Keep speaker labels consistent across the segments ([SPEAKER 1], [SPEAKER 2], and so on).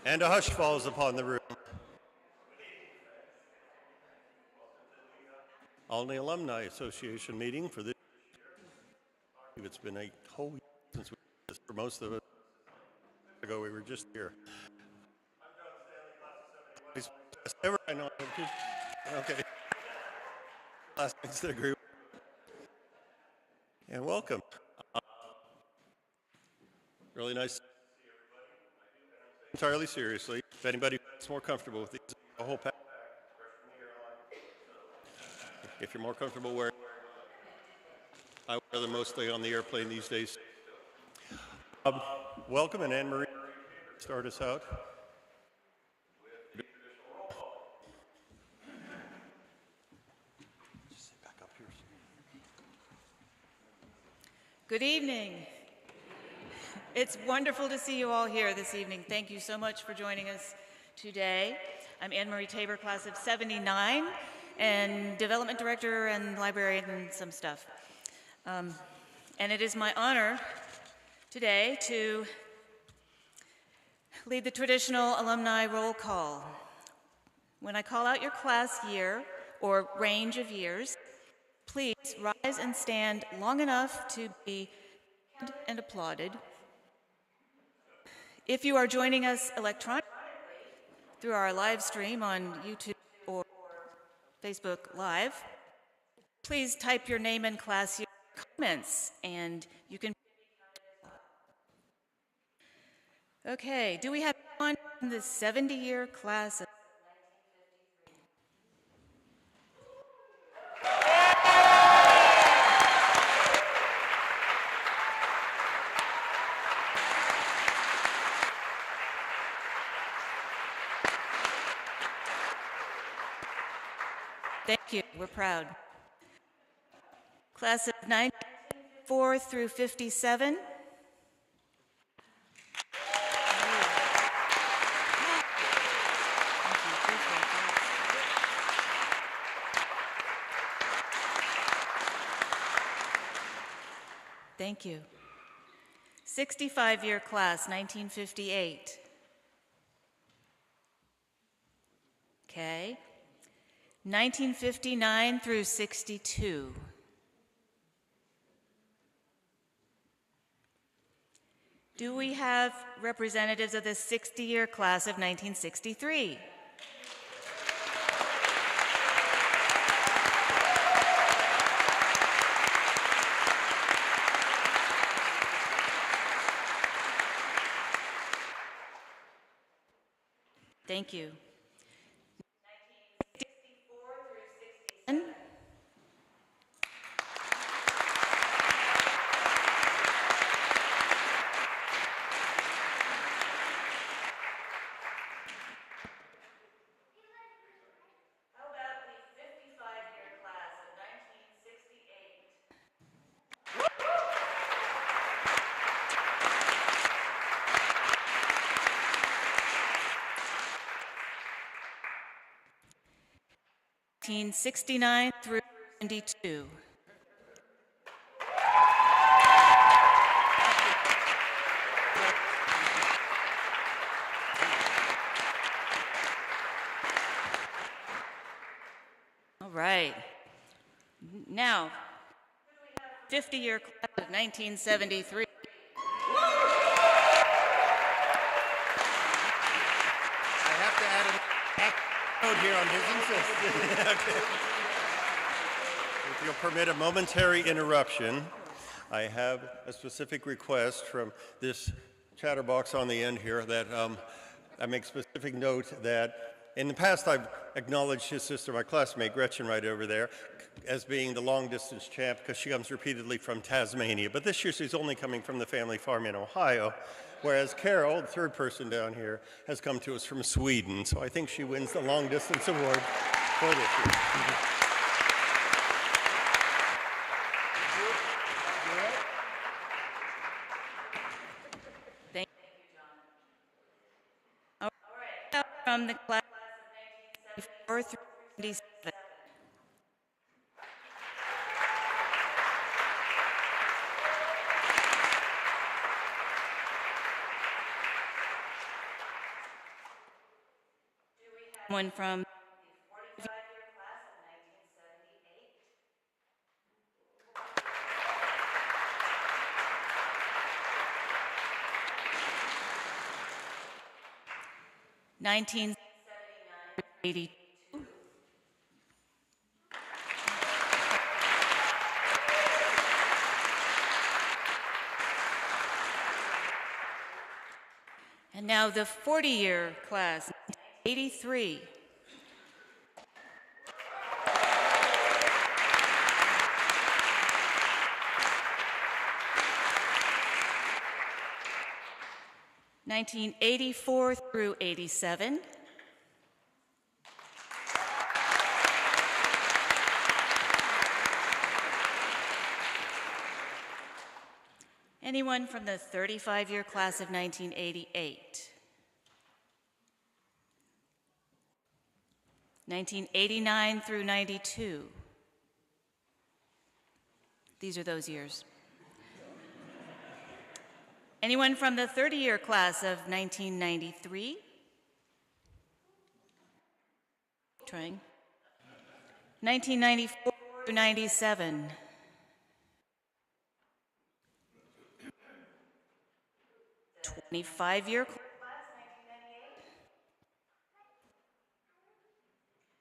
[SPEAKER 1] And a hush falls upon the room. Olney Alumni Association meeting for this. It's been a whole year since we did this. For most of us ago, we were just here. Ever, I know. Okay. Classmates that agree. And welcome. Really nice. Entirely seriously. If anybody is more comfortable with these, a whole pack. If you're more comfortable wearing, I wear them mostly on the airplane these days. Welcome, and Anne Marie, start us out.
[SPEAKER 2] Good evening. It's wonderful to see you all here this evening. Thank you so much for joining us today. I'm Anne Marie Tabor, class of 79, and development director and librarian and some stuff. And it is my honor today to lead the traditional alumni roll call. When I call out your class year or range of years, please rise and stand long enough to be and applauded. If you are joining us electronically through our live stream on YouTube or Facebook Live, please type your name and class year comments, and you can. Okay, do we have one in the 70-year class? Thank you, we're proud. Class of 94 through 57. Thank you. 65-year class, 1958. Okay. 1959 through 62. Do we have representatives of the 60-year class of 1963? Thank you. 1964 through 67. How about the 55-year class of 1968? (1969 through 72). All right. Now, 50-year class of 1973.
[SPEAKER 1] I have to add a note here on his insistence. Okay. If you'll permit a momentary interruption, I have a specific request from this chatterbox on the end here that I make specific note that in the past I've acknowledged his sister, my classmate Gretchen right over there, as being the long distance champ because she comes repeatedly from Tasmania. But this year she's only coming from the family farm in Ohio, whereas Carol, the third person down here, has come to us from Sweden. So I think she wins the long distance award for this year.
[SPEAKER 2] Thank you, John. All right. From the class of 1974 through 77. One from the 45-year class of 1978. 1979, 82. And now the 40-year class, 83. (1984 through 87). Anyone from the 35-year class of 1988? 1989 through 92. These are those years. Anyone from the 30-year class of 1993? Trying. 1994 through 97. 25-year class,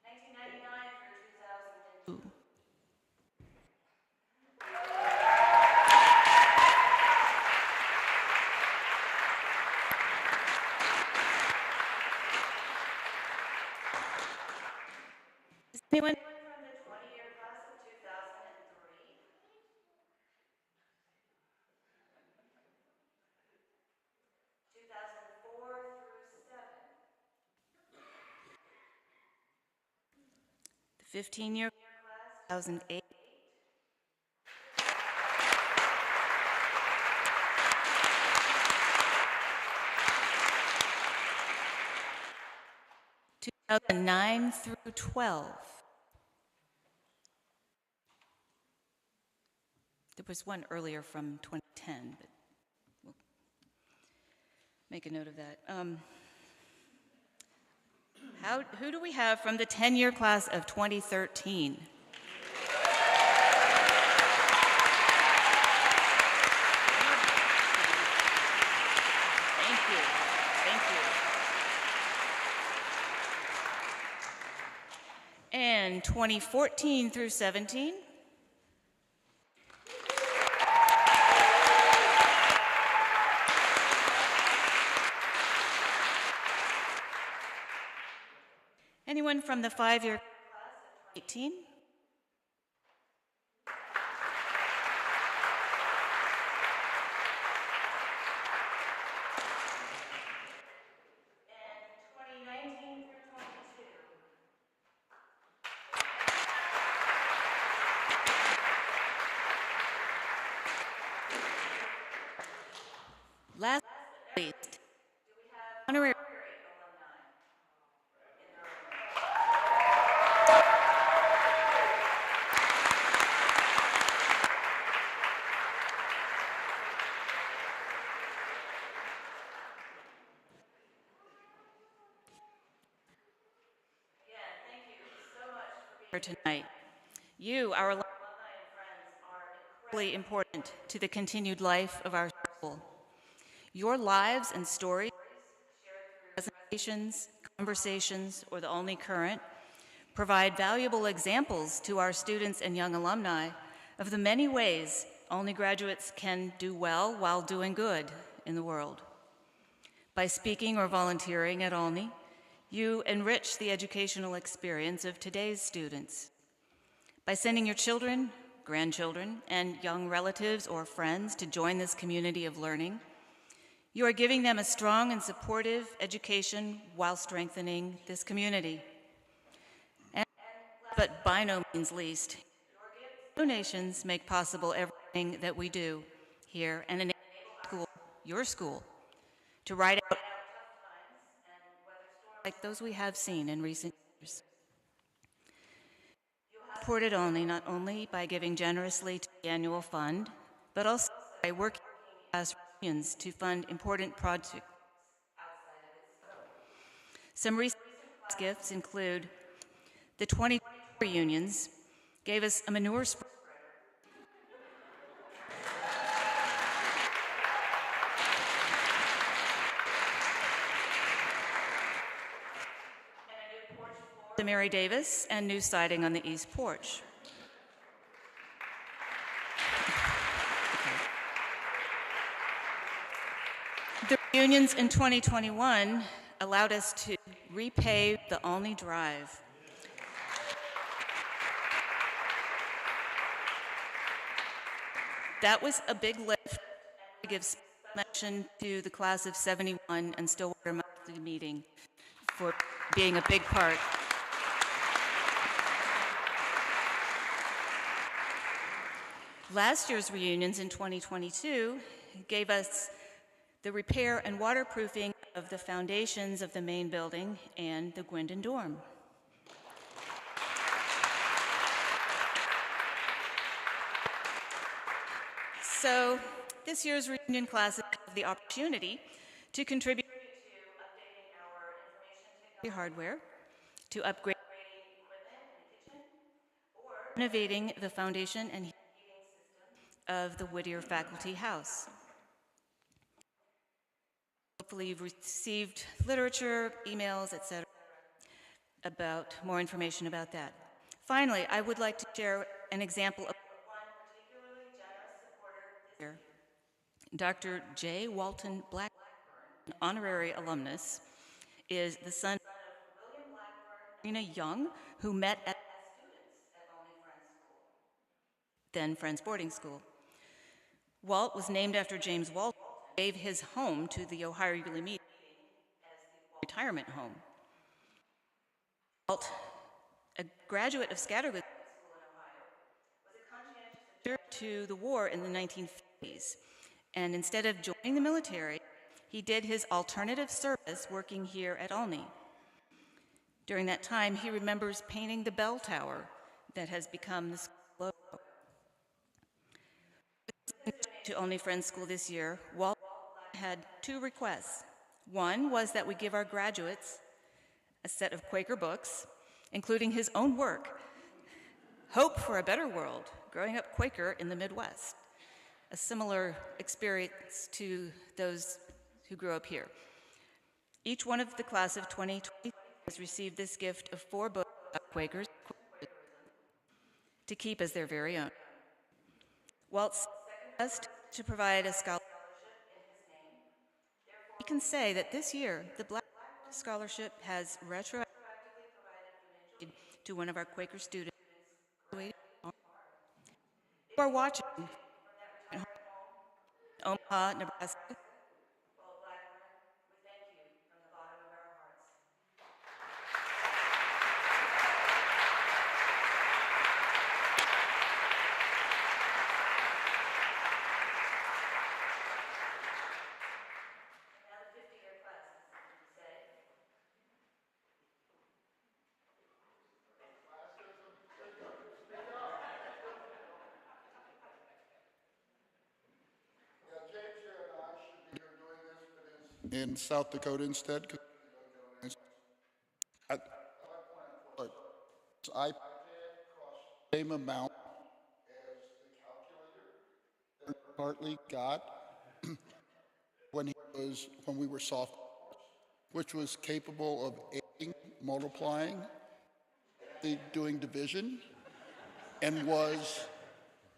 [SPEAKER 2] 1999 through 2002. Is anyone from the 20-year class of 2003? 2004 through 7. The 15-year class, 2008. 2009 through 12. There was one earlier from 2010, but we'll make a note of that. Who do we have from the 10-year class of 2013? Thank you. Thank you. And 2014 through 17? Anyone from the 5-year class of 18? And 2019 through 22? Last but not least, do we have honorary alumni? Here tonight. You, our alumni and friends, are incredibly important to the continued life of our school. Your lives and stories, shared through presentations, conversations, or the Olney Current, provide valuable examples to our students and young alumni of the many ways Olney graduates can do well while doing good in the world. By speaking or volunteering at Olney, you enrich the educational experience of today's students. By sending your children, grandchildren, and young relatives or friends to join this community of learning, you are giving them a strong and supportive education while strengthening this community. And last but by no means least, your donations make possible everything that we do here and enable your school, to ride out tough times and weather storms like those we have seen in recent years. You have supported Olney not only by giving generously to the annual fund, but also by working with class reunions to fund important projects outside of its scope. Some recent gifts include the 20 reunions gave us a manure spreader, the Mary Davis, and new siding on the east porch. The reunions in 2021 allowed us to repave the Olney Drive. That was a big lift to give mention to the class of 71 and Stillwater monthly meeting for being a big part. Last year's reunions in 2022 gave us the repair and waterproofing of the foundations of the main building and the Gwendon dorm. So this year's reunion classes have the opportunity to contribute to updating our information technology hardware, to upgrading equipment in the kitchen, or renovating the foundation and heating system of the Whittier Faculty House. Hopefully you've received literature, emails, etc. about more information about that. Finally, I would like to share an example of one particularly generous supporter this year. Dr. J. Walton Blackburn, an honorary alumnus, is the son of William Blackburn and Rena Young, who met as students at Olney Friends School, then Friends Boarding School. Walt was named after James Walton, who gave his home to the Ohio Yearly Meeting as the retirement home. Walt, a graduate of Scattergood School in Ohio, was a conscientious objector to the war in the 1950s. And instead of joining the military, he did his alternative service working here at Olney. During that time, he remembers painting the bell tower that has become the school logo. To Olney Friends School this year, Walt had two requests. One was that we give our graduates a set of Quaker books, including his own work, Hope for a Better World, Growing Up Quaker in the Midwest, a similar experience to those who grew up here. Each one of the class of 2020 has received this gift of 4 books of Quakers to keep as their very own. Walt's request to provide a scholarship in his name. We can say that this year, the Black Scholarship has retroactively provided financial aid to one of our Quaker students who are watching from Omaha, Nebraska. Walt Blackburn, we thank you from the bottom of our hearts. Now the 50-year class, this is what you say.
[SPEAKER 3] In South Dakota instead. I paid the same amount as the calculator that Bartley got when we were sophomores, which was capable of adding, multiplying, doing division, and was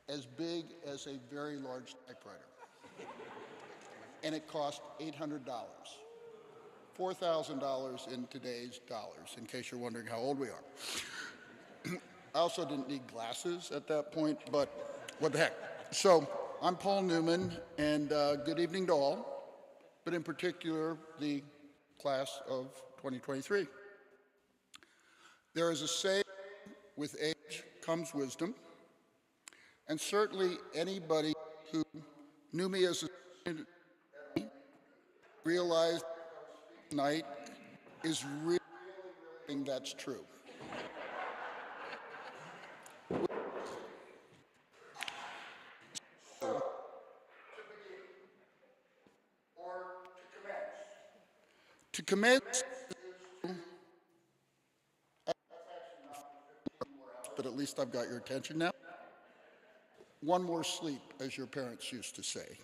[SPEAKER 3] as big as a very large typewriter. And it cost $800, $4,000 in today's dollars, in case you're wondering how old we are. I also didn't need glasses at that point, but what the heck. So I'm Paul Newman, and good evening to all, but in particular, the class of 2023. There is a saying, with age comes wisdom, and certainly anybody who knew me as a student realized tonight is really something that's true. To commence least I've got your attention now. One more sleep, as your parents used to say.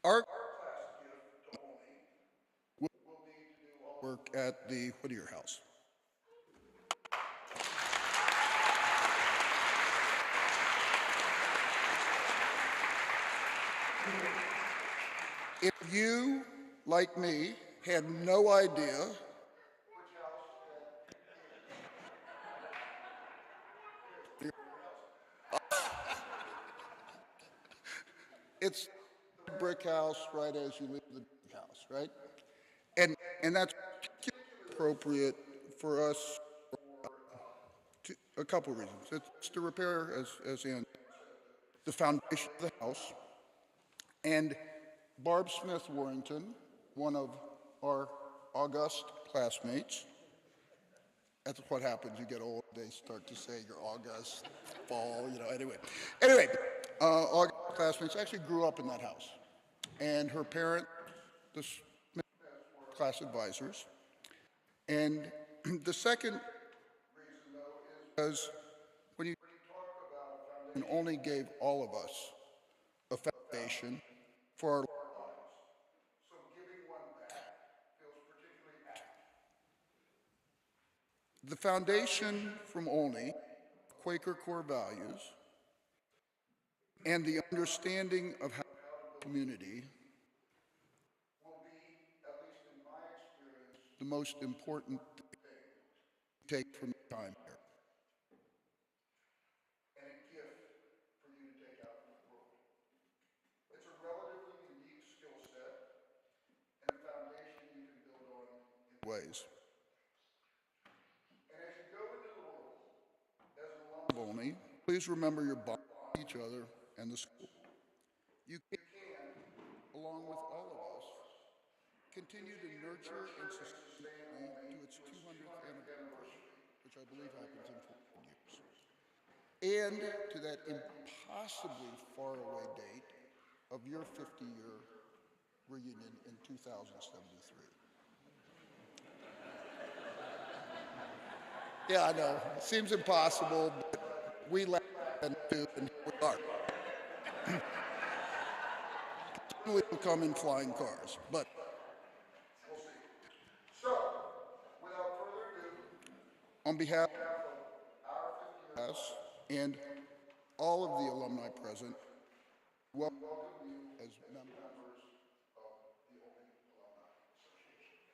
[SPEAKER 3] Our class gift to Olney will be to do all work at the Whittier House. If you, like me, had no idea it's the brick house right as you leave the brick house, right? And that's appropriate for us to, a couple of reasons. It's to repair, as Ann, the foundation of the house. And Barb Smith Warrington, one of our august classmates, that's what happens. You get old, they start to say you're august, fall, Anyway, august classmates actually grew up in that house. And her parents, the Smith class advisors. And the second reason, though, is because when you talk about and only gave all of us a foundation for our lives. So giving one back feels particularly apt. The foundation from Olney, Quaker core values, and the understanding of how to build community will be, at least in my experience, the most important thing to take from the time here. And a gift for you to take out into the world. It's a relatively unique skill set and a foundation you can build on in ways. And as you go into the world as an alum of Olney, please remember your bond with each other and the school. You can, along with all of us, continue to nurture and sustain Olney to its 200th anniversary, which I believe happens in 14 years, and to that impossibly faraway date of your 50-year reunion in 2073. Yeah, I know. It seems impossible, but we laugh and do, and here we are. We will come in flying cars, but we'll see. So, without further ado, on behalf of our 50 class and all of the alumni present, welcome you as members of the Olney Alumni Association.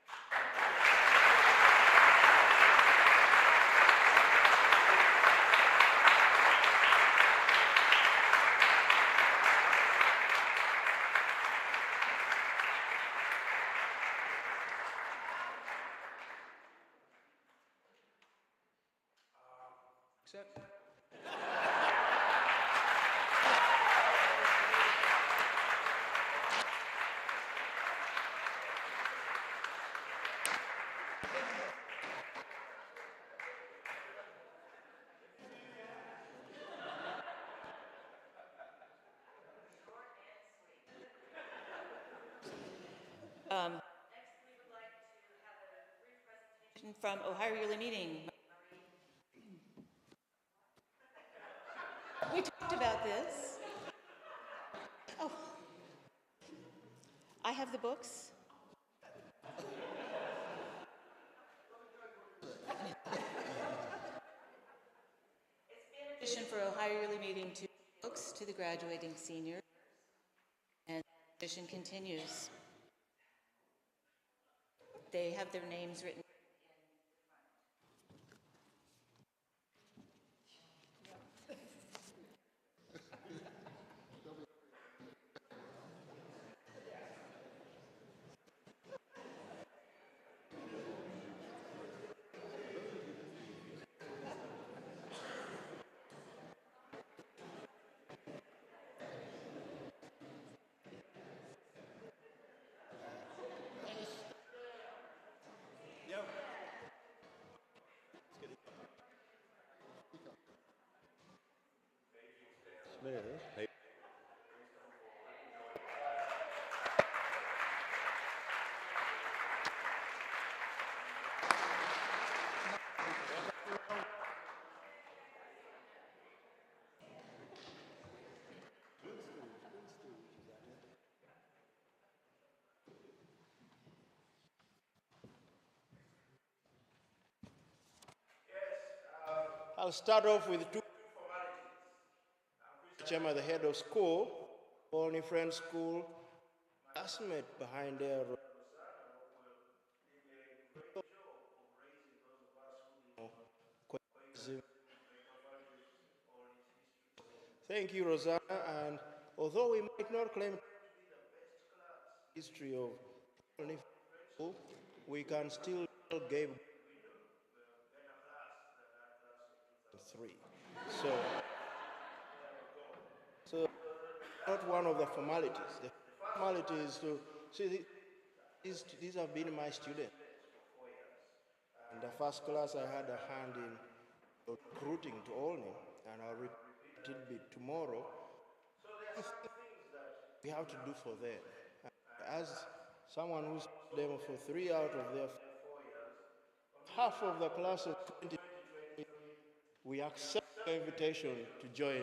[SPEAKER 4] Accept.
[SPEAKER 2] Next, we would like to have a brief presentation from Ohio Yearly Meeting. We talked about this. Oh, I have the books. It's been a tradition for Ohio Yearly Meeting to books to the graduating seniors, and the tradition continues. They have their names written.
[SPEAKER 1] Smith.
[SPEAKER 5] I'll start off with two formalities. I'm the head of school, Olney Friends School, classmate behind there. Thank you, Rosanna. And although we might not claim history of Olney School, we can still give three. So not one of the formalities. The formality is to see these have been my students. In the first class, I had a hand in recruiting to Olney, and I'll repeat it a little bit tomorrow. We have to do for them. As someone who's them for 3 out of their 4 years, half of the class of 2020, we accept the invitation to join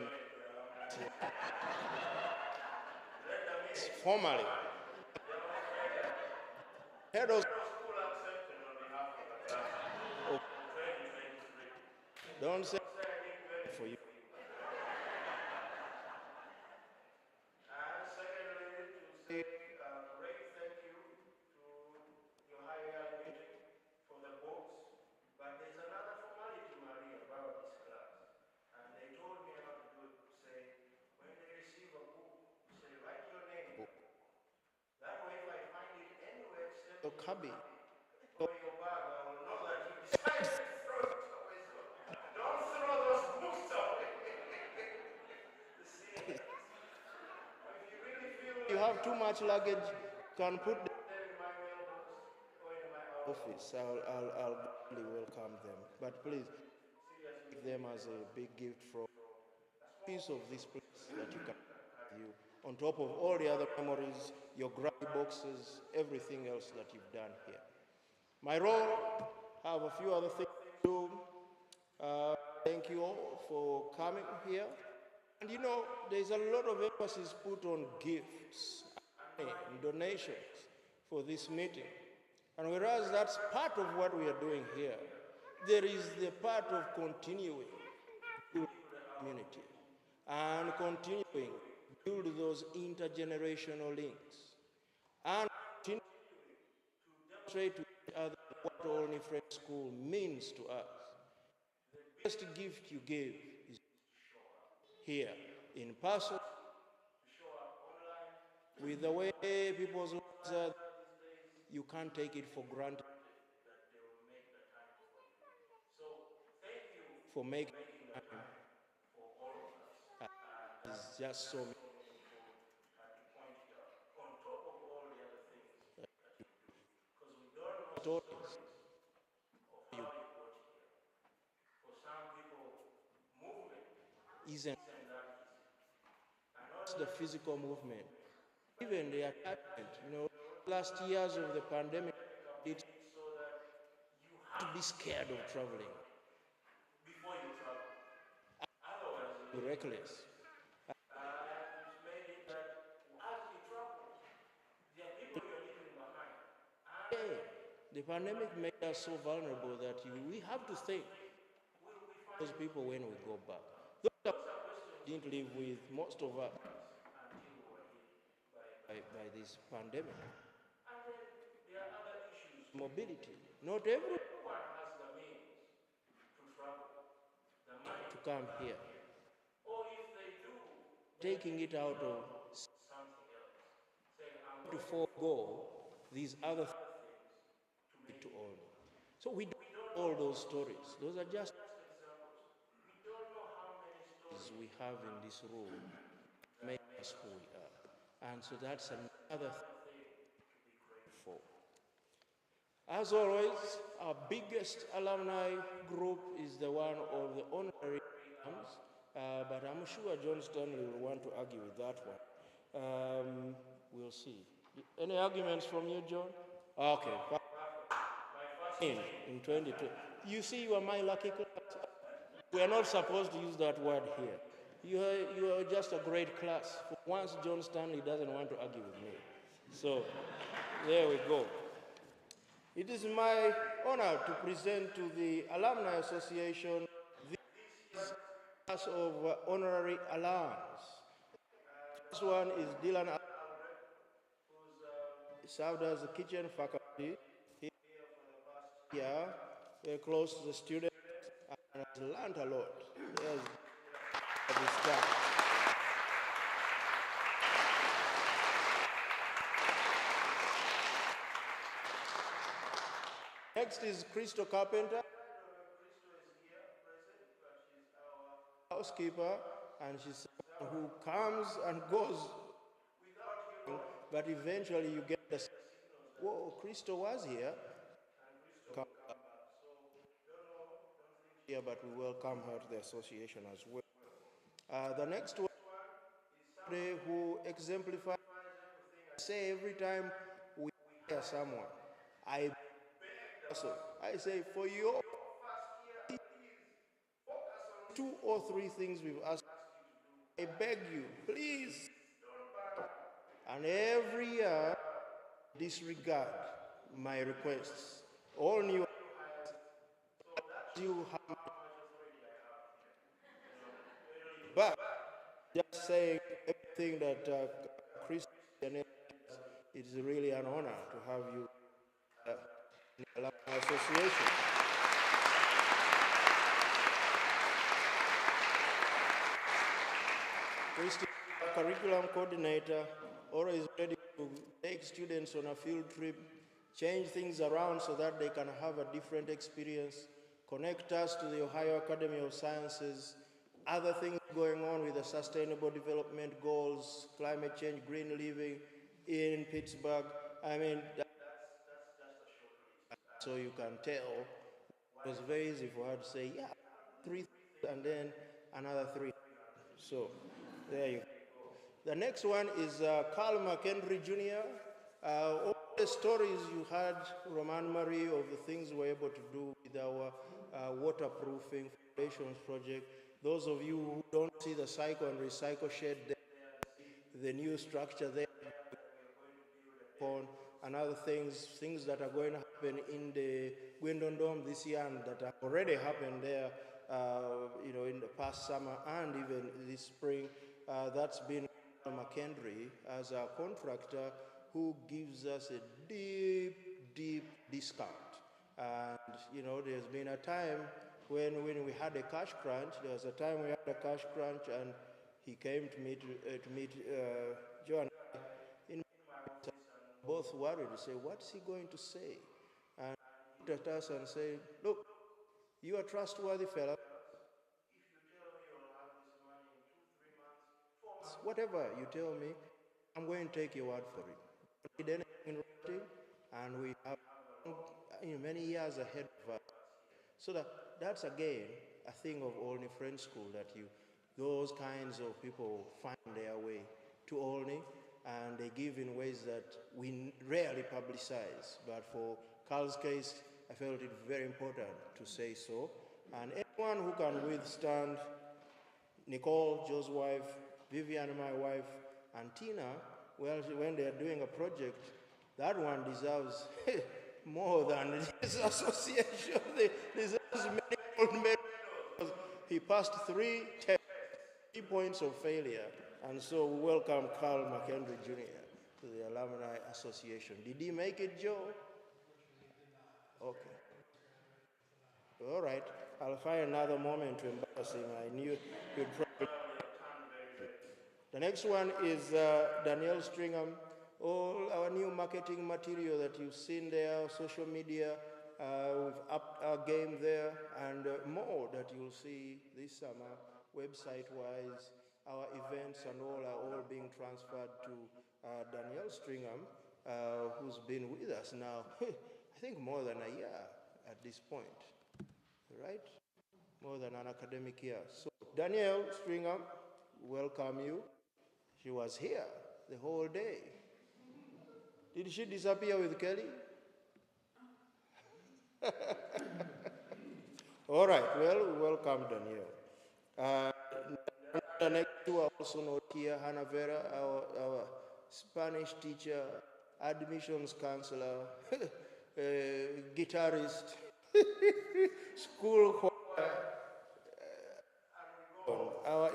[SPEAKER 5] formally. Head of school accepted on behalf of the class of 2023. Don't say for you. And secondly, to say a great thank you to your higher meeting for the books. But there's another formality, Marie, about this class. And they told me how to do it. Say, when they receive a book, say, write your name. That way, if I find it anywhere except your cubby or your bag, I will know that you decided to throw it away. So don't throw those books away. You have too much luggage, can put them in my mailbox or in my office. I'll gladly welcome them. But please, take them as a big gift from a piece of this place that you can have you. On top of all the other memories, your grubby boxes, everything else that you've done here. My role, I have a few other things to do. Thank you all for coming here. And you know, there's a lot of emphasis put on gifts and donations for this meeting. And whereas that's part of what we are doing here, there is the part of continuing to build the community and continuing to build those intergenerational links and continuing to demonstrate to each other what Olney Friends School means to us. The best gift you give is here in person, show up online. With the way people's lives are, you can't take it for granted that they will make the time for you. So thank you for making time for all of us. It's just so meaningful at the point here, on top of all the other things that you do. Because we don't know stories of how you got here. For some people, movement isn't that easy. And not the physical movement, even the attachment. You know, last years of the pandemic, it's so that you have to be scared of traveling before you travel. Otherwise, you're reckless. And it's made it that as you travel, there are people you're leaving behind. And the pandemic made us so vulnerable that we have to think those people when we go back. Those are questions didn't live with most of us until we were hit by this pandemic. And then there are other issues. Mobility. Not everyone has the means to travel, the money to come here. Or if they do, taking it out of something else. Saying, I'm going to forego these other things to make it all. So we don't know all those stories. Those are just examples. We don't know how many stories we have in this room that make us who we are. And so that's another thing to be grateful for. As always, our biggest alumni group is the one of the honorary exams, but I'm sure John Stanley will want to argue with that one. We'll see. Any arguments from you, John? Okay. In 22. You see, you are my lucky class. We are not supposed to use that word here. You are just a great class. For once, John Stanley doesn't want to argue with me. So, there we go. It is my honor to present to the Alumni Association this class of honorary alums. This one is Dylan, served as a kitchen faculty. He here, very close to the students, and has learned a lot. He has his staff. Next is Crystal Carpenter, housekeeper, and she's someone who comes and goes, but eventually you get the, whoa, Crystal was here. Here, but we welcome her to the association as well. The next one, somebody who exemplifies, say every time we hear someone, I say for your 2 or 3 things we've asked, I beg you, please. And every year, disregard my requests. All new you have, but just saying everything that Christian, it's really an honor to have you in the Alumni Association. Christian, curriculum coordinator, always ready to take students on a field trip, change things around so that they can have a different experience, connect us to the Ohio Academy of Sciences, other things going on with the Sustainable Development Goals, climate change, green living in Pittsburgh. I mean, so you can tell, it was very easy for her to say, yeah, 3 and then another 3. So there you go. The next one is Carl McHenry Jr. All the stories you heard from Anne Marie of the things we're able to do with our waterproofing foundations project. Those of you who don't see the cycle and recycle shed there, the new structure there, and other things that are going to happen in the Gwendon Dome this year and that have already happened there, in the past summer and even this spring. That's been McHenry as a contractor who gives us a deep, deep discount. And, there's been a time when we had a cash crunch. There was a time we had a cash crunch, and he came to meet Joe and I in both worried to say, what's he going to say? And he looked at us and said, look, you are trustworthy fella. Whatever you tell me, I'm going to take your word for it. We don't need anything writing, and we have many years ahead of us. So that's again a thing of Olney Friends School, that those kinds of people find their way to Olney, and they give in ways that we rarely publicize. But for Carl's case, I felt it very important to say so. And anyone who can withstand Nicole, Joe's wife, Vivian, my wife, and Tina, well, when they're doing a project, that one deserves more than this association. They deserves many gold medals. He passed 3 tests, 3 points of failure. And so we welcome Carl McHenry Jr. to the Alumni Association. Did he make it, Joe? Okay. All right. I'll find another moment to embarrass him. I knew he'd probably. The next one is Danielle Stringham. All our new marketing material that you've seen there, social media, we've upped our game there, and more that you'll see this summer, website-wise. Our events and all are all being transferred to Danielle Stringham, who's been with us now, I think more than a year at this point, right? More than an academic year. So Danielle Stringham, welcome you. She was here the whole day. Did she disappear with Kelly? All right, well, welcome Danielle. The next two are also not here. Hannah Vera, our Spanish teacher, admissions counselor, guitarist, school choir,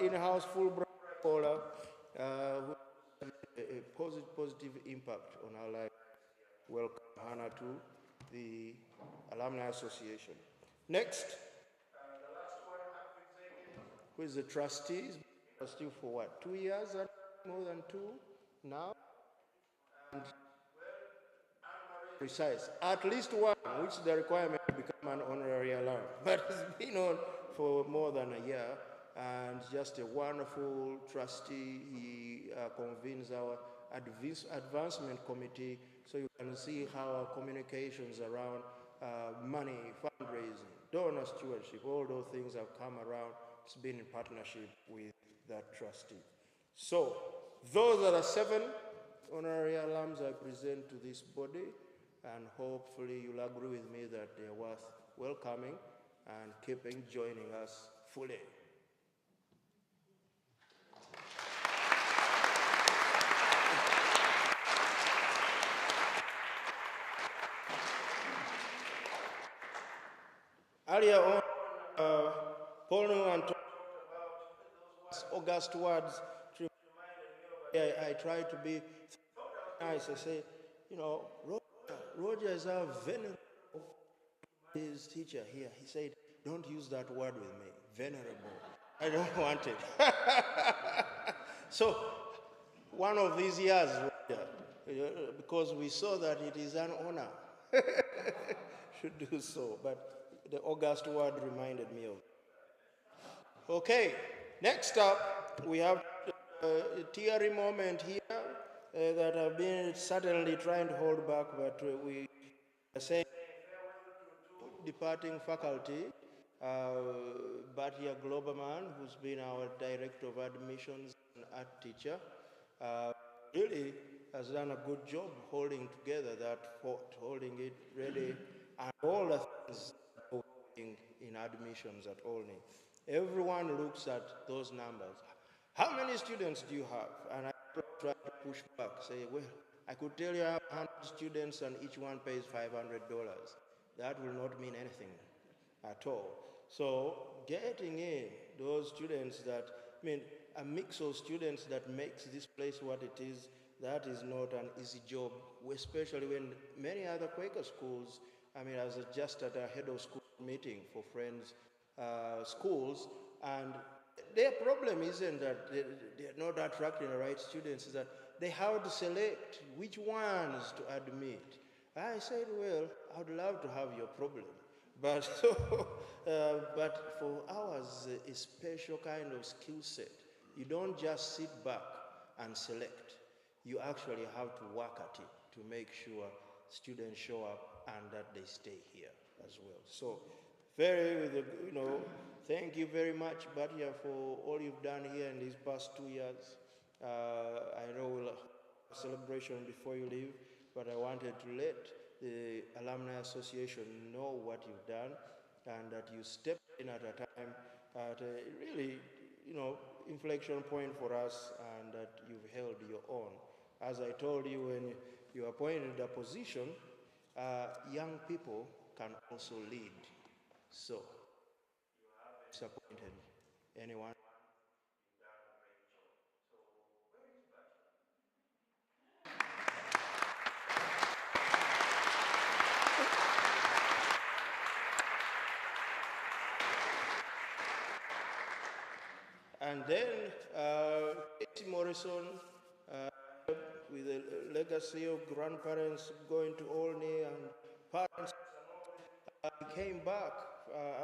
[SPEAKER 5] in-house Fulbright scholar who has a positive impact on our life. Welcome Hannah to the Alumni Association. Next, who is the trustees? Trustee for what? 2 years? More than 2 now? And precise. At least one, which is the requirement to become an honorary alum. But he's been on for more than a year, and just a wonderful trustee. He convenes our advancement committee, so you can see how our communications around money, fundraising, donor stewardship, all those things have come around. It's been in partnership with that trustee. So, those are the 7 honorary alums I present to this body, and hopefully you'll agree with me that they're worth welcoming and keeping joining us fully. Earlier on, Paul Newman talked about August words. I try to be nice. I say, you know, Roger is our venerable. His teacher here, he said, don't use that word with me, venerable. I don't want it. So, one of these years, Roger, because we saw that it is an honor, should do so. But the August word reminded me of it. Okay, next up, we have a teary moment here that I've been certainly trying to hold back, but we are saying departing faculty, Batia Globerman, who's been our Director of Admissions and art teacher, really has done a good job holding together that fort, holding it ready, and all the things in admissions at Olney. Everyone looks at those numbers. How many students do you have? And I try to push back, say, well, I could tell you I have 100 students and each one pays $500. That will not mean anything at all. So getting in those students that, I mean, a mix of students that makes this place what it is, that is not an easy job, especially when many other Quaker schools, I mean, I was just at a head of school meeting for friends' schools, and their problem isn't that they're not attracting the right students, is that they have to select which ones to admit. I said, well, I would love to have your problem. But, but for ours, a special kind of skill set. You don't just sit back and select. You actually have to work at it to make sure students show up and that they stay here as well. So, thank you very much, Batia, for all you've done here in these past 2 years. I know we'll have a celebration before you leave, but I wanted to let the Alumni Association know what you've done and that you stepped in at a time at a really, inflection point for us, and that you've held your own. As I told you, when you appointed a position, young people can also lead. So, you haven't disappointed anyone. And then Katie Morrison, with a legacy of grandparents going to Olney and parents, came back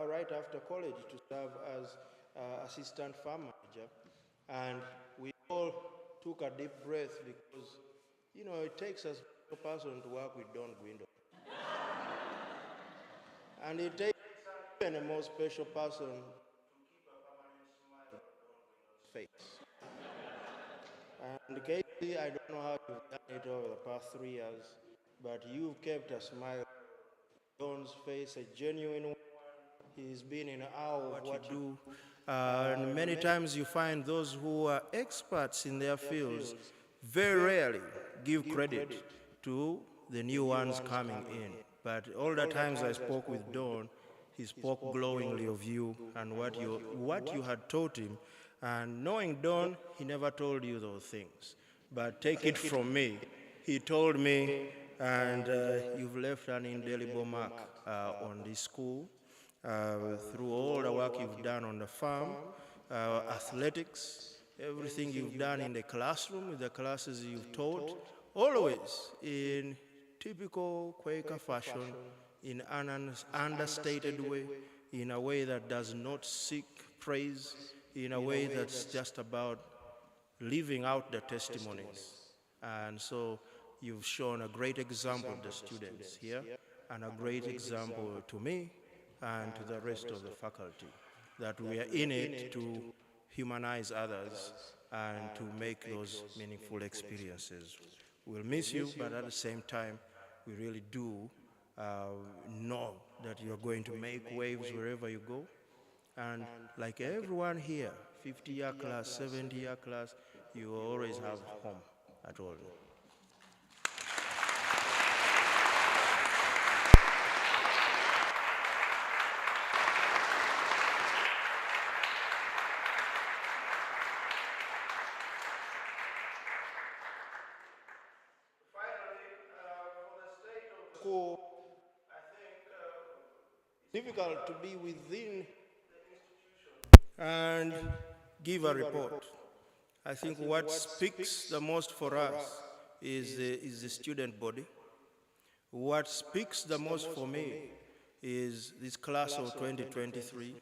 [SPEAKER 5] right after college to serve as assistant farm manager. And we all took a deep breath because, it takes a special person to work with Don Guindo. And it takes even a more special person face. And Casey, I don't know how you've done it over the past 3 years, but you've kept a smile on Don's face, a genuine one. He's been in awe of what you do. And many times you find those who are experts in their fields very rarely give credit to the new ones coming in. But all the times I spoke with Don, he spoke glowingly of you and what you had taught him, And knowing Don, he never told you those things. But take it from me, he told me, and you've left an indelible mark on this school through all the work you've done on the farm, athletics, everything you've done in the classroom, with the classes you've taught, always in typical Quaker fashion, in an understated way, in a way that does not seek praise, in a way that's just about living out the testimonies. And so you've shown a great example to the students here, and a great example to me and to the rest of the faculty, that we are in it to humanize others and to make those meaningful experiences. We'll miss you, but at the same time, we really do know that you're going to make waves wherever you go. And like everyone here, 50-year class, 70-year class, you will always have home at Olney. School, I think difficult to be within and give a report. I think what speaks the most for us is the student body. What speaks the most for me is this class of 2023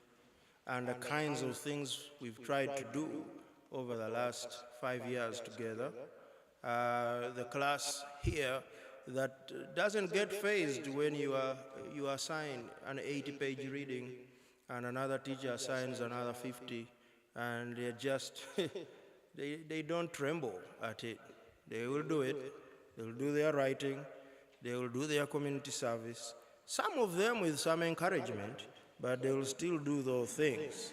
[SPEAKER 5] and the kinds of things we've tried to do over the last 5 years together. The class here that doesn't get phased when you assign an 80-page reading and another teacher assigns another 50, and they're just, they don't tremble at it. They will do it. They'll do their writing. They will do their community service. Some of them with some encouragement, but they will still do those things.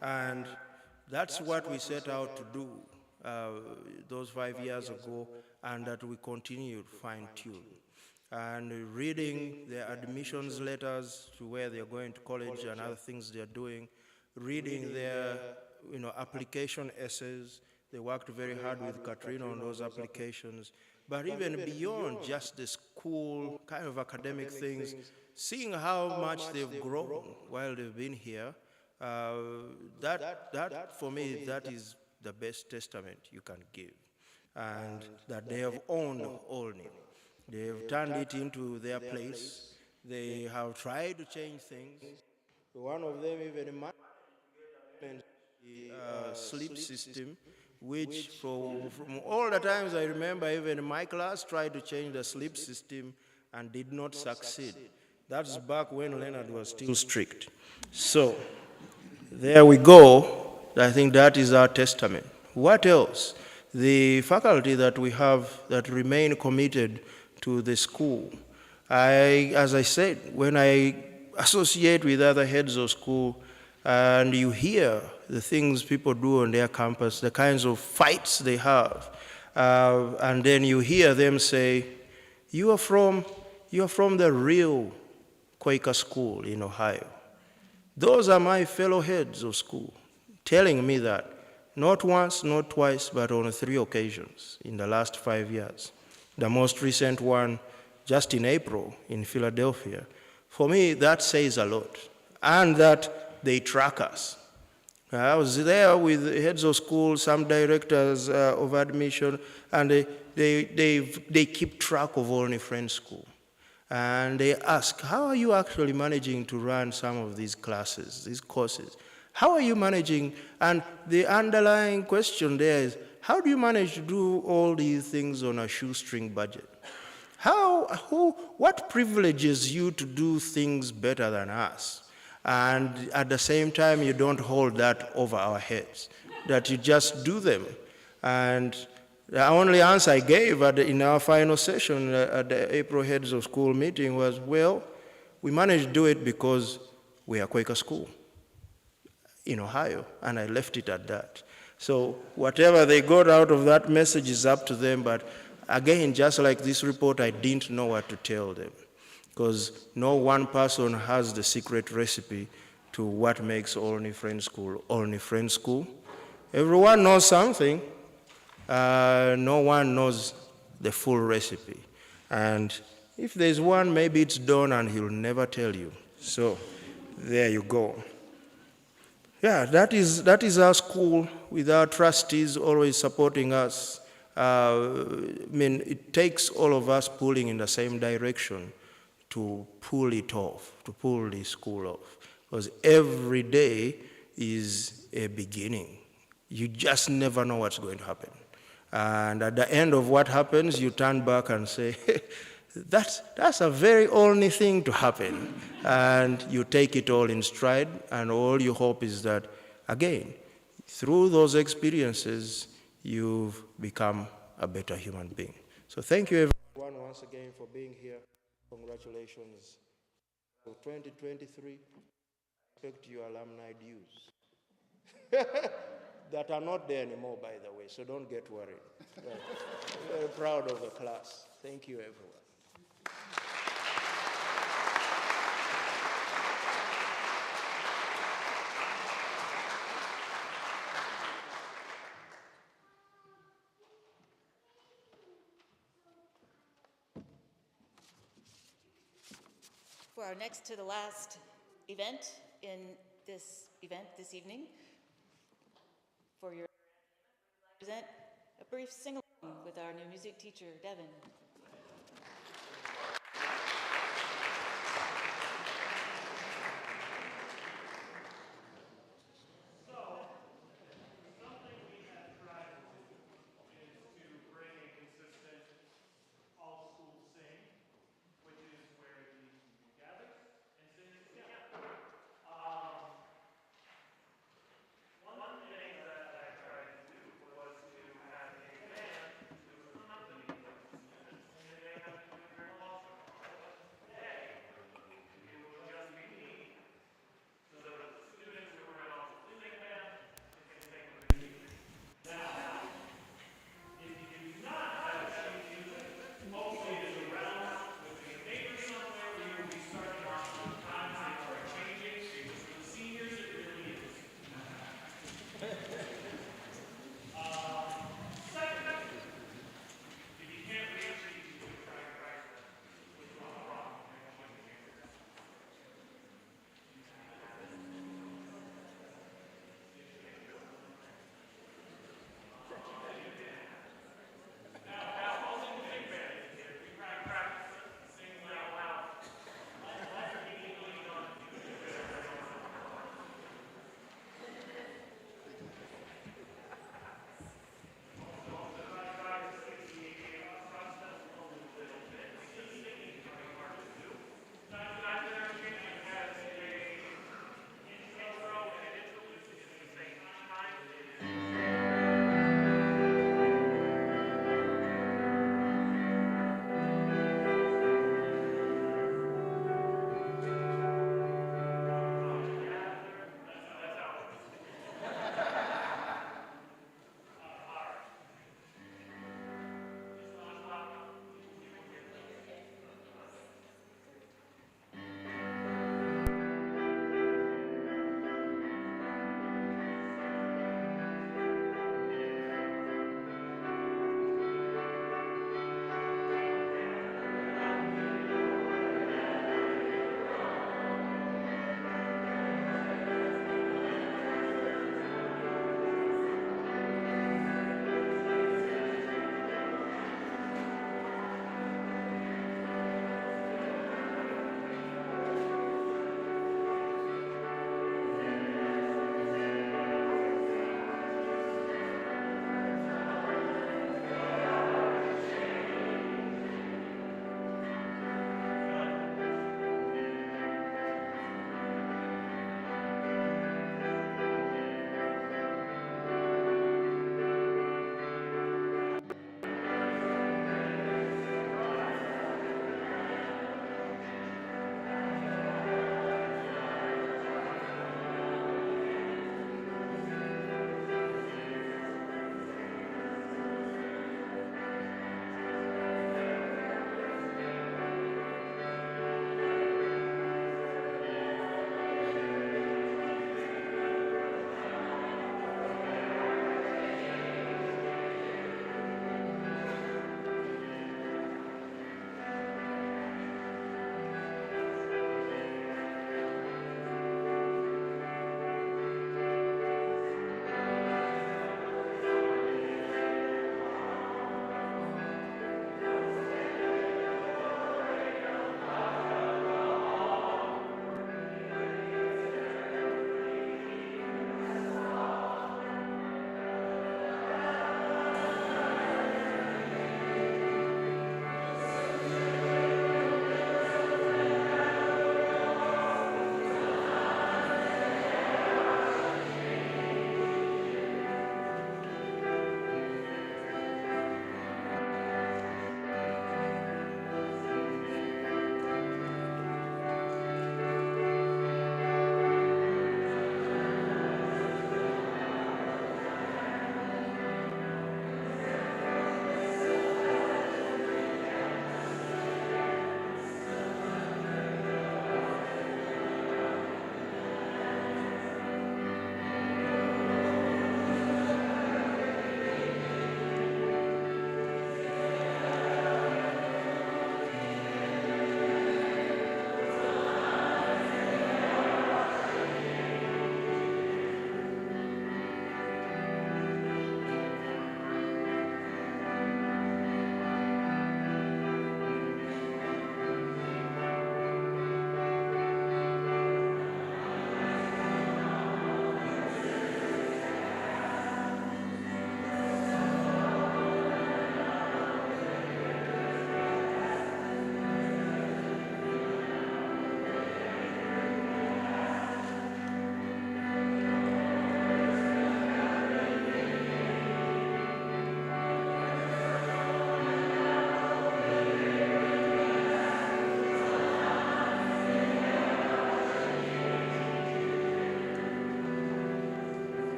[SPEAKER 5] And that's what we set out to do those 5 years ago, and that we continue to fine-tune. And reading their admissions letters to where they're going to college and other things they're doing, reading their application essays. They worked very hard with Katrina on those applications. But even beyond just the school kind of academic things, seeing how much they've grown while they've been here, that for me, that is the best testament you can give. And that they have owned Olney. They have turned it into their place. They have tried to change things. One of them even managed the sleep system, which from all the times I remember, even my class tried to change the sleep system and did not succeed. That's back when Leonard was still strict. So there we go. I think that is our testament. What else? The faculty that we have that remain committed to the school. As I said, when I associate with other heads of school and you hear the things people do on their campus, the kinds of fights they have, and then you hear them say, you are from the real Quaker school in Ohio. Those are my fellow heads of school telling me that. Not once, not twice, but on 3 occasions in the last 5 years. The most recent one just in April in Philadelphia. For me, that says a lot. And that they track us. I was there with heads of school, some directors of admission, and they keep track of Olney Friends School. And they ask, how are you actually managing to run some of these classes, these courses? How are you managing? And the underlying question there is, how do you manage to do all these things on a shoestring budget? What privileges you to do things better than us? And at the same time, you don't hold that over our heads, that you just do them. And the only answer I gave in our final session at the April Heads of School meeting was, well, we managed to do it because we are Quaker school in Ohio, and I left it at that. So whatever they got out of that message is up to them, but again, just like this report, I didn't know what to tell them, because no one person has the secret recipe to what makes Olney Friends School Olney Friends School. Everyone knows something. No one knows the full recipe. And if there's one, maybe it's Don and he'll never tell you. So there you go. Yeah, that is our school with our trustees always supporting us. It takes all of us pulling in the same direction to pull it off, to pull this school off. Because every day is a beginning. You just never know what's going to happen. And at the end of what happens, you turn back and say, that's a very only thing to happen. And you take it all in stride, and all you hope is that, again, through those experiences, you've become a better human being. So thank you, everyone, once again for being here. Congratulations. For 2023, expect your alumni dues. That are not there anymore, by the way, so don't get worried. We're very proud of the class. Thank you, everyone.
[SPEAKER 2] For our next to the last event in this event this evening, for your present a brief sing-along with our new music teacher, Devin.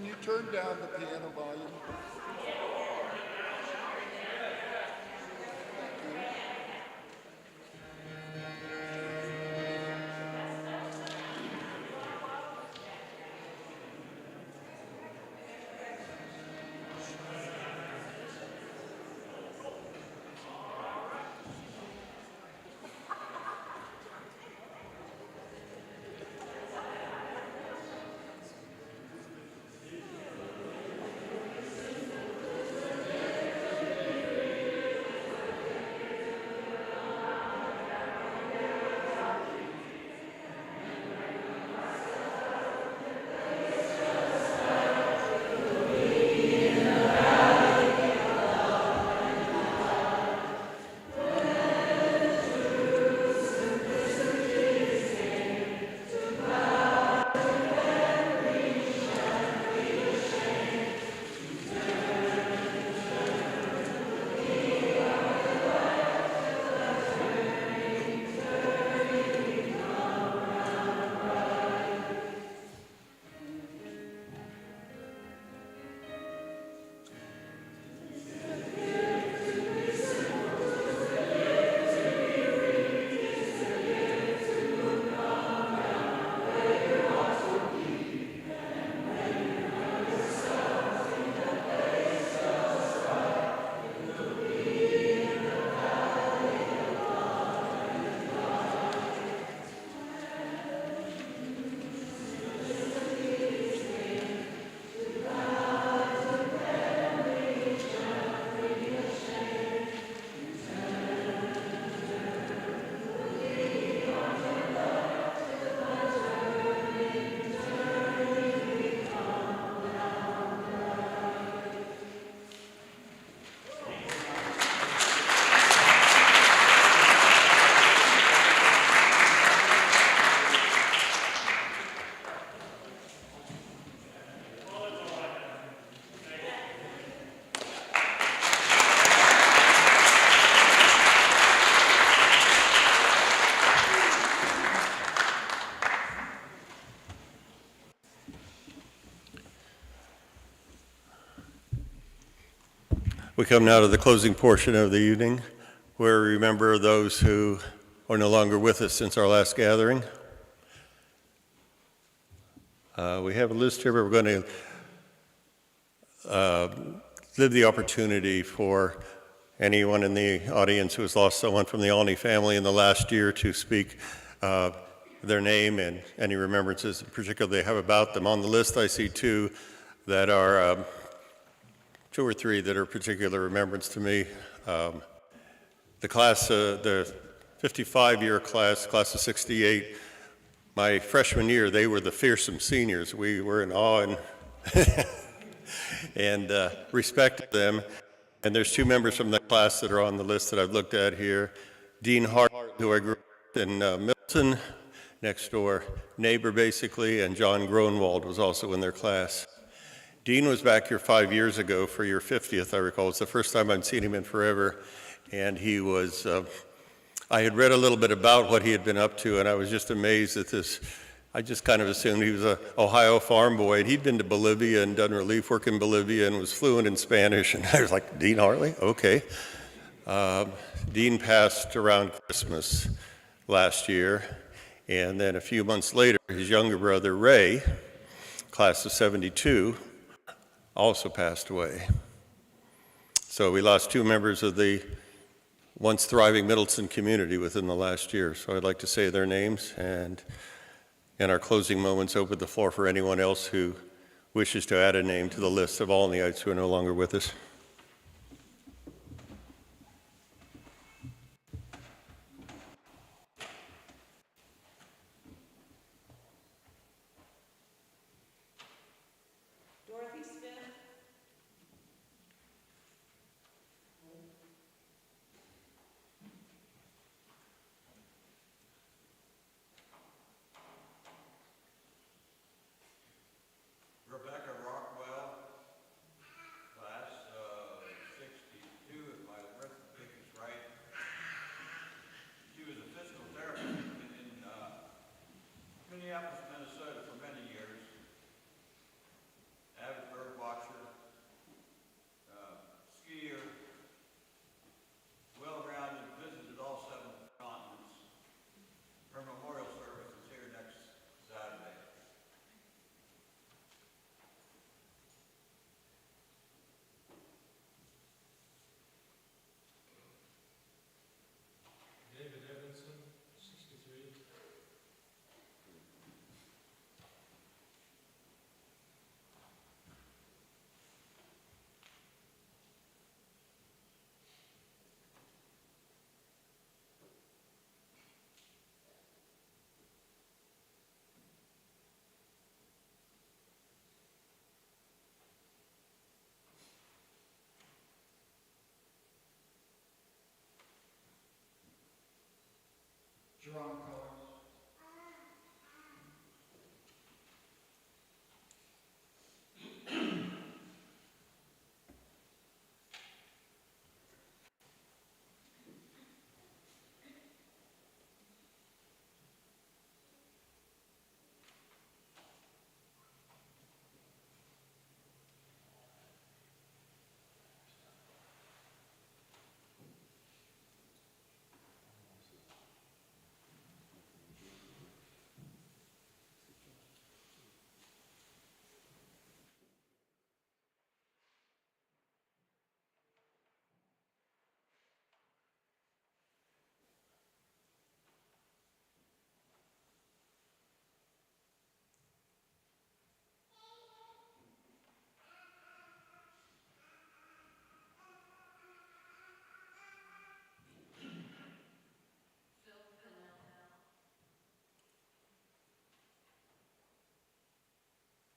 [SPEAKER 3] Can you turn down the piano volume?
[SPEAKER 1] We come now to the closing portion of the evening, where we remember those who are no longer with us since our last gathering. We have a list here, but we're going to give the opportunity for anyone in the audience who has lost someone from the Olney family in the last year to speak their name and any remembrances in particular they have about them. On the list, I see two or three that are particular remembrance to me. The class, the 55-year class of 68, my freshman year, they were the fearsome seniors. We were in awe and respected them. And there's two members from that class that are on the list that I've looked at here. Dean Hart, who I grew up in Milton, next door neighbor basically, and John Gronwald was also in their class. Dean was back here 5 years ago for your 50th, I recall. It's the first time I'd seen him in forever. And he was, I had read a little bit about what he had been up to, and I was just amazed at this. I just kind of assumed he was an Ohio farm boy. And he'd been to Bolivia and done relief work in Bolivia and was fluent in Spanish. And I was like, Dean Hartley? Okay. Dean passed around Christmas last year. And then a few months later, his younger brother, Ray, class of 72, also passed away. So we lost two members of the once thriving Middleton community within the last year. So I'd like to say their names, and in our closing moments, open the floor for anyone else who wishes to add a name to the list of Olneyites who are no longer with us. Class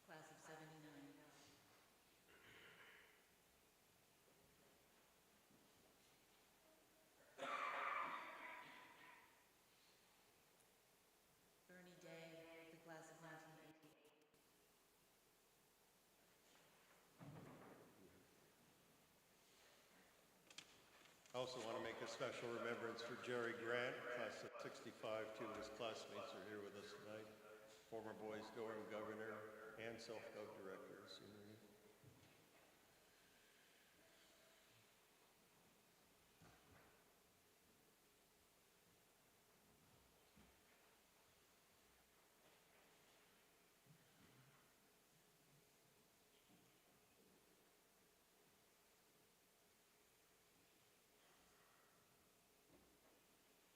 [SPEAKER 2] Class of 79. Ernie Day, the class of 1980.
[SPEAKER 1] I also want to make a special remembrance for Jerry Grant, class of 65. Two of his classmates are here with us tonight. Former Boys Durham governor and self-gov director of senior year.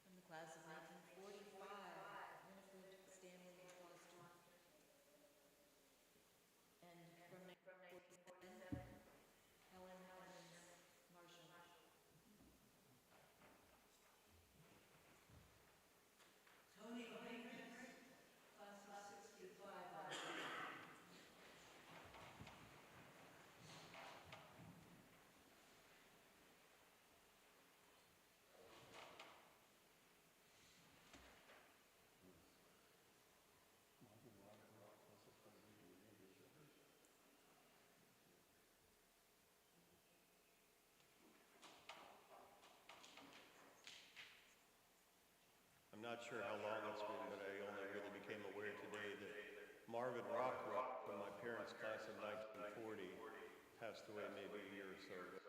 [SPEAKER 2] From the class of 1945, Winifred Stanley Foster. And from 1947, Helen Evans Marshall. Tony Hendricks, class of 65.
[SPEAKER 1] I'm not sure how long it's been, but I only really became aware today that Marvin Rockrock from my parents' class of 1940 passed away maybe a year or so ago.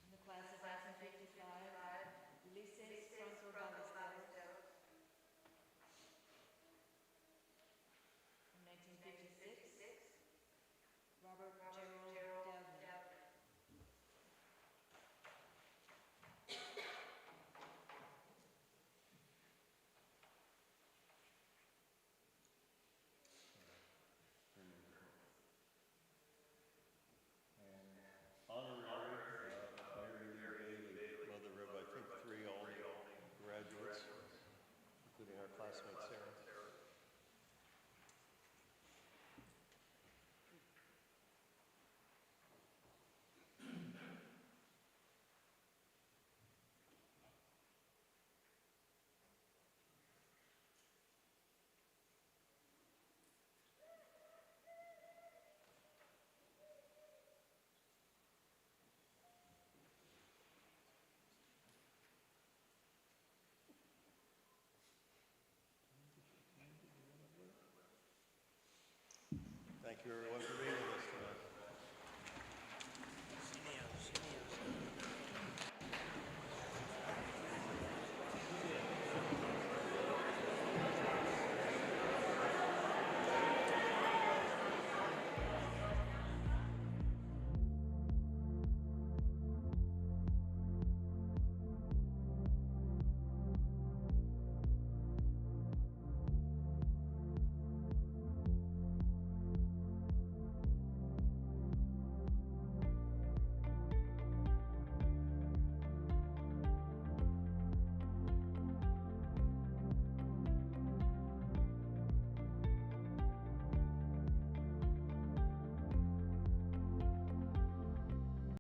[SPEAKER 2] In the class of 1955, Ulises Franco Ballesteros. From 1956, Robert Gerald Downey.
[SPEAKER 1] Honorary Mary Lee Bailey, mother of, I think, 3 Olney graduates, including our classmate Sarah. Thank you, everyone, for being